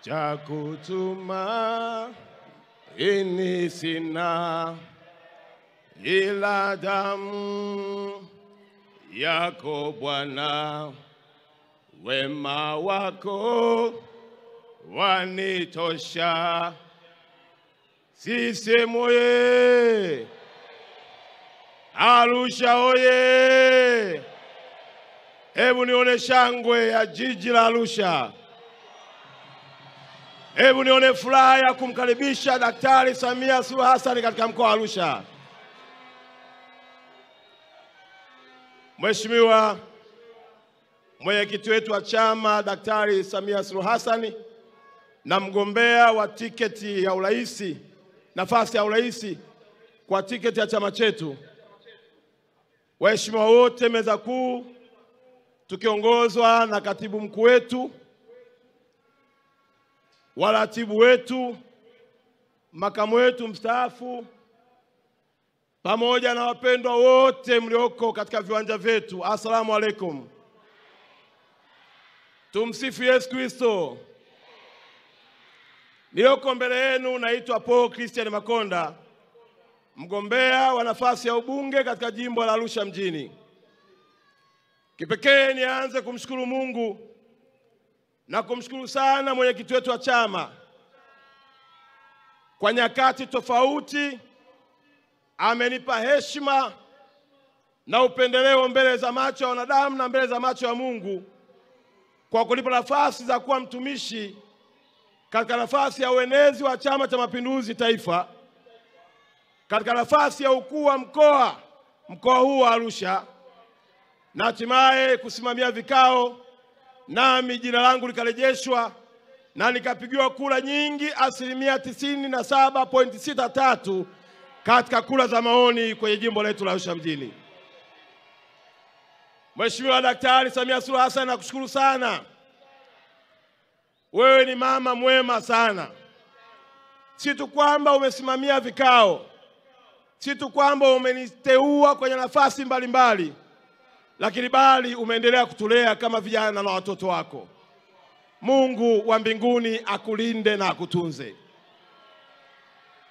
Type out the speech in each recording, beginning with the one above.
cha kutuma ini sina ila damu yako Bwana, wema wako wanitosha. CCM oye! Arusha oye! Hebu nione shangwe ya jiji la Arusha. Hebu nione furaha ya kumkaribisha Daktari Samia Suluhu Hassan katika mkoa wa Arusha. Mheshimiwa mwenyekiti wetu wa chama Daktari Samia Suluhu Hassan na mgombea wa tiketi ya urais, nafasi ya urais kwa tiketi ya chama chetu, waheshimiwa wote meza kuu tukiongozwa na katibu mkuu wetu, waratibu wetu, makamu wetu mstaafu, pamoja na wapendwa wote mlioko katika viwanja vyetu, asalamu alaykum. Tumsifu Yesu Kristo. Nilioko mbele yenu naitwa Paul Christian Makonda, mgombea wa nafasi ya ubunge katika jimbo la Arusha mjini. Kipekee nianze kumshukuru Mungu na kumshukuru sana mwenyekiti wetu wa chama. Kwa nyakati tofauti amenipa heshima na upendeleo mbele za macho ya wanadamu na mbele za macho ya Mungu, kwa kunipa nafasi za kuwa mtumishi katika nafasi ya uenezi wa Chama cha Mapinduzi Taifa, katika nafasi ya ukuu wa mkoa huu wa Arusha, na hatimaye kusimamia vikao, nami jina langu likarejeshwa na nikapigiwa kura nyingi 97.63 katika kura za maoni kwenye jimbo letu la Arusha mjini. Mheshimiwa Daktari Samia Suluhu Hassan, nakushukuru sana. Wewe ni mama mwema sana. Si tu kwamba umesimamia vikao, si tu kwamba umeniteua kwenye nafasi mbalimbali, lakini bali umeendelea kutulea kama vijana na watoto wako. Mungu wa mbinguni akulinde na akutunze.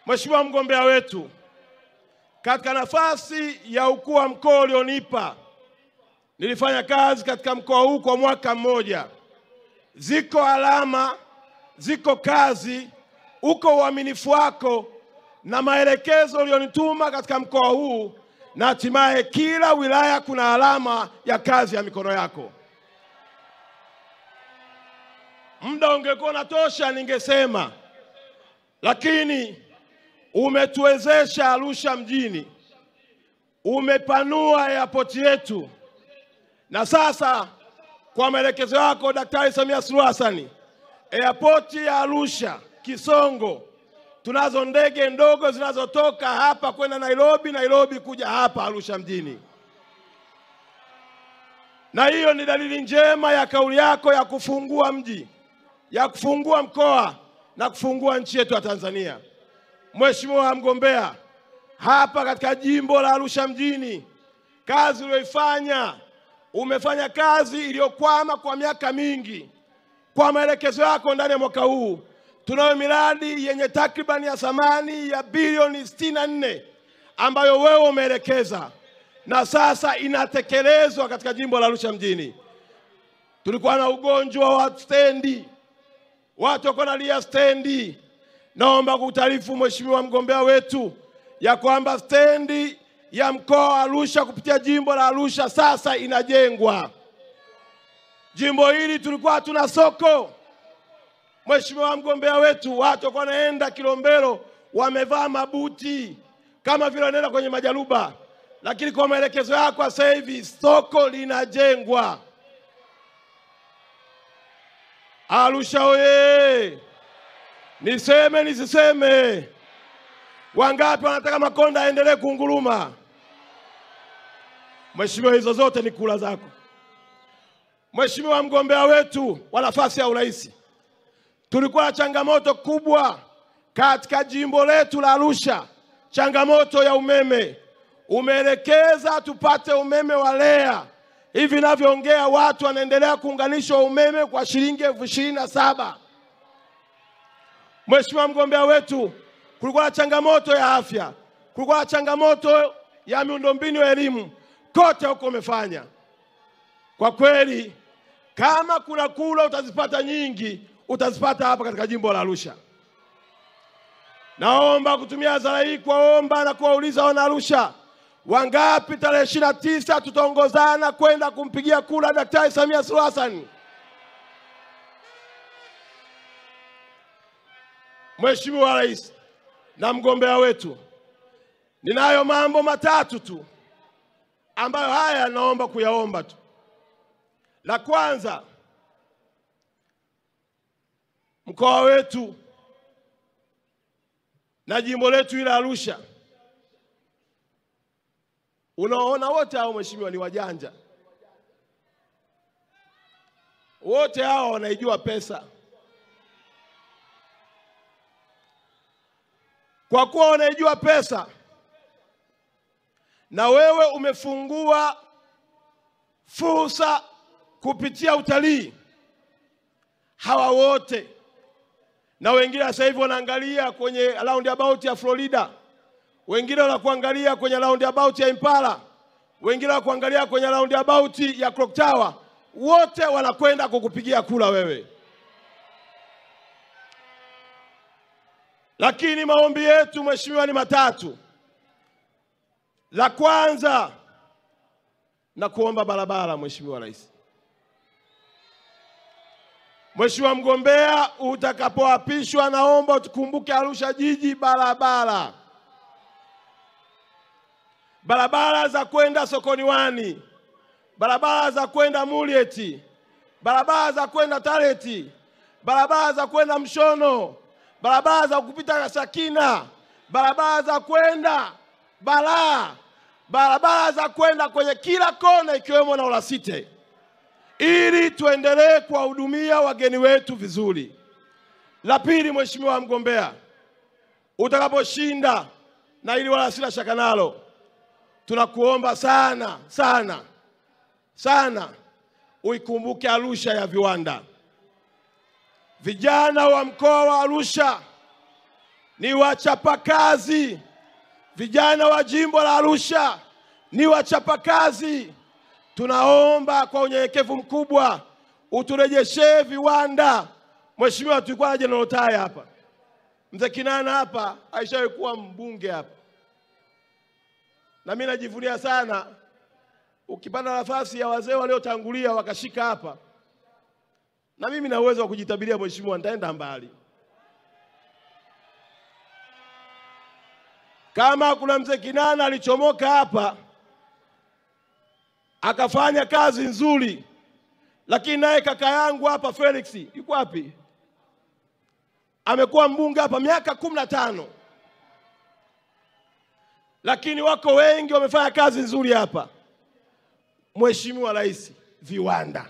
Mheshimiwa mgombea wetu, katika nafasi ya ukuu wa mkoa ulionipa, nilifanya kazi katika mkoa huu kwa mwaka mmoja. Ziko alama, ziko kazi, uko uaminifu wako na maelekezo ulionituma katika mkoa huu, na hatimaye kila wilaya kuna alama ya kazi ya mikono yako. Muda ungekuwa unatosha ningesema, lakini umetuwezesha Arusha mjini, umepanua airport yetu, na sasa kwa maelekezo yako Daktari Samia Suluhu Hassan, airport ya Arusha Kisongo, tunazo ndege ndogo zinazotoka hapa kwenda Nairobi kuja hapa Arusha mjini. Na hiyo ni dalili njema ya kauli yako ya kufungua mji, ya kufungua mkoa na kufungua nchi yetu ya Tanzania. Mheshimiwa mgombea, hapa katika jimbo la Arusha mjini, kazi uliyoifanya, umefanya kazi iliyokwama kwa miaka mingi. Kwa maelekezo yako ndani ya mwaka huu, tunayo miradi yenye takribani ya thamani ya bilioni 64 ambayo wewe umeelekeza na sasa inatekelezwa katika jimbo la Arusha mjini. Tulikuwa na ugonjwa wa stendi, watu wako nalia stendi. Naomba kutaarifu Mheshimiwa mgombea wetu ya kwamba stendi ya mkoa wa Arusha kupitia jimbo la Arusha sasa inajengwa. Jimbo hili tulikuwa tuna soko. Mheshimiwa mgombea wetu, watu wako naenda Kilombero wamevaa mabuti kama vile wanaenda kwenye majaruba, lakini kwa maelekezo yako sasa hivi soko linajengwa. Arusha oye! Niseme nisiseme? Wangapi wanataka Makonda aendelee kunguruma? Mheshimiwa, hizo zote ni kula zako. Mheshimiwa mgombea wetu wa nafasi ya urais, tulikuwa na changamoto kubwa katika jimbo letu la Arusha, changamoto ya umeme. Umeelekeza tupate umeme wa REA. Hivi ninavyoongea watu wanaendelea kuunganishwa umeme kwa shilingi 27,000. Mheshimiwa mgombea wetu, kulikuwa na changamoto ya afya, kulikuwa na changamoto ya miundombinu ya elimu, kote huko umefanya. Kwa kweli, kama kuna kula utazipata nyingi, utazipata hapa katika jimbo la Arusha. Naomba kutumia hadhara hii kuwaomba na kuwauliza wana Arusha, wangapi tarehe 29 tutaongozana kwenda kumpigia kura Daktari Samia Suluhu Hassan? Mheshimiwa Rais na mgombea wetu, ninayo mambo matatu tu ambayo haya naomba kuyaomba tu. La kwanza, mkoa wetu na jimbo letu ila Arusha, unaona wote hao mheshimiwa ni wajanja. Wote hao wanaijua pesa. Kwa kuwa wanaijua pesa na wewe umefungua fursa kupitia utalii, hawa wote na wengine sasa hivi wanaangalia kwenye roundabout ya Florida, wengine wanakuangalia kwenye roundabout ya Impala, wengine wanakuangalia kwenye roundabout ya Clock Tower, wote wanakwenda kukupigia kura wewe. Lakini maombi yetu mheshimiwa ni matatu. La kwanza, na kuomba barabara Mheshimiwa Rais. Mheshimiwa mgombea, utakapoapishwa naomba tukumbuke Arusha jiji barabara. Barabara za kwenda Sokoni Wani, barabara za kwenda Mulieti, barabara za kwenda Tareti, barabara za kwenda Mshono, barabara za kupita Sakina, barabara za kwenda Balaa, barabara za kwenda kwenye kila kona ikiwemo na Olasite, ili tuendelee kuwahudumia wageni wetu vizuri. La pili mheshimiwa mgombea, utakaposhinda, na ili wala sina shaka nalo, tunakuomba sana sana sana uikumbuke Arusha ya viwanda. Vijana wa mkoa wa Arusha ni wachapakazi. Vijana wa jimbo la Arusha ni wachapakazi. Tunaomba kwa unyenyekevu mkubwa uturejeshee viwanda. Mheshimiwa, tulikuwa na General Tai hapa, Mzee Kinana hapa aishawahi kuwa mbunge hapa, na mimi najivunia sana ukipanda nafasi ya wazee waliotangulia wakashika hapa, na mimi na uwezo wa kujitabiria mheshimiwa nitaenda mbali. Kama kuna Mzee Kinana alichomoka hapa akafanya kazi nzuri, lakini naye kaka yangu hapa Felix yuko wapi? Amekuwa mbunge hapa miaka 15. Lakini wako wengi wamefanya kazi nzuri hapa. Mheshimiwa Rais, viwanda.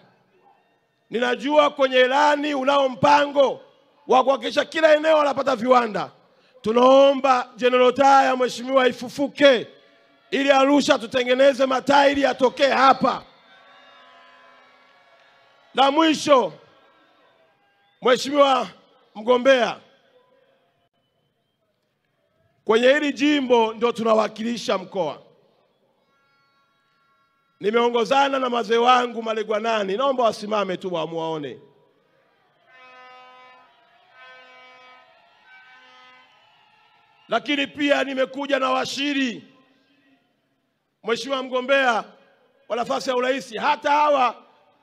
Ninajua kwenye ilani unao mpango wa kuhakikisha kila eneo wanapata viwanda. Tunaomba General Tai mheshimiwa ifufuke, ili Arusha tutengeneze matairi yatokee hapa. La mwisho mheshimiwa mgombea, kwenye hili jimbo ndio tunawakilisha mkoa. Nimeongozana na mazee wangu Malegwanani, naomba wasimame tu wamuone. Lakini pia nimekuja na washiri. Mheshimiwa mgombea wa nafasi ya urais, hata hawa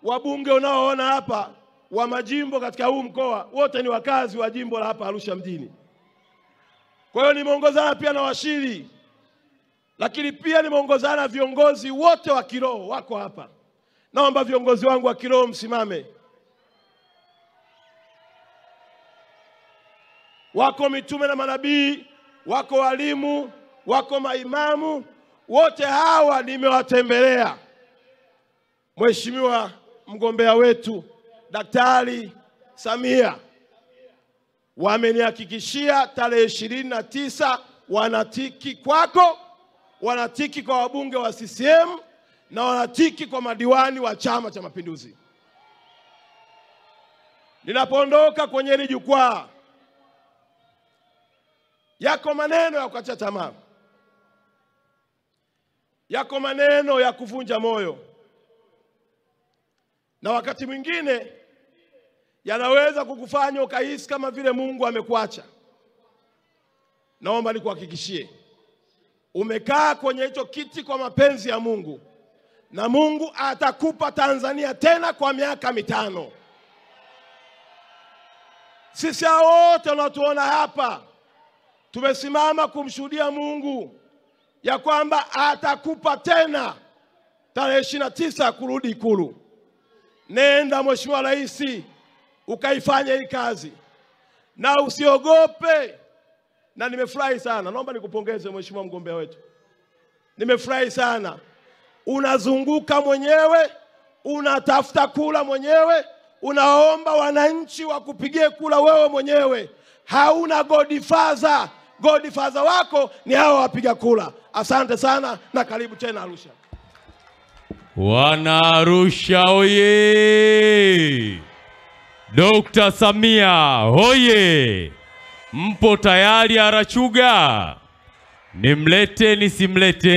wabunge unaoona hapa wa majimbo katika huu mkoa wote ni wakazi wa jimbo la hapa Arusha mjini. Kwa hiyo nimeongozana pia na washiri, lakini pia nimeongozana na viongozi wote wa kiroho wako hapa. Naomba viongozi wangu wa kiroho msimame. Wako mitume na manabii, wako walimu, wako maimamu, wote hawa nimewatembelea. Mheshimiwa mgombea wetu Daktari Samia wamenihakikishia tarehe 29 wanatiki kwako, wanatiki kwa wabunge wa CCM na wanatiki kwa madiwani wa Chama cha Mapinduzi. Ninapoondoka kwenye hili jukwaa, Yako maneno ya kukatisha tamaa. Yako maneno ya kuvunja moyo. Na wakati mwingine yanaweza kukufanya ukahisi kama vile Mungu amekuacha. Naomba nikuhakikishie, umekaa kwenye hicho kiti kwa mapenzi ya Mungu, na Mungu atakupa Tanzania tena kwa miaka 5. Sisi wote tunatuona hapa tumesimama kumshuhudia Mungu ya kwamba atakupa tena tarehe 29 kurudi Ikulu. Nenda Mheshimiwa Rais ukaifanye hii kazi na usiogope. Na nimefurahi sana, naomba nikupongeze Mheshimiwa mgombea wetu. Nimefurahi sana. Unazunguka mwenyewe, unatafuta kula mwenyewe, unaomba wananchi wakupigie kula wewe mwenyewe. Hauna godfather. Godfather wako ni hao wapiga kula. Asante sana na karibu tena Arusha. Wana Arusha oye! Dr. Samia oye! Mpo tayari Arachuga? Nimlete nisimlete?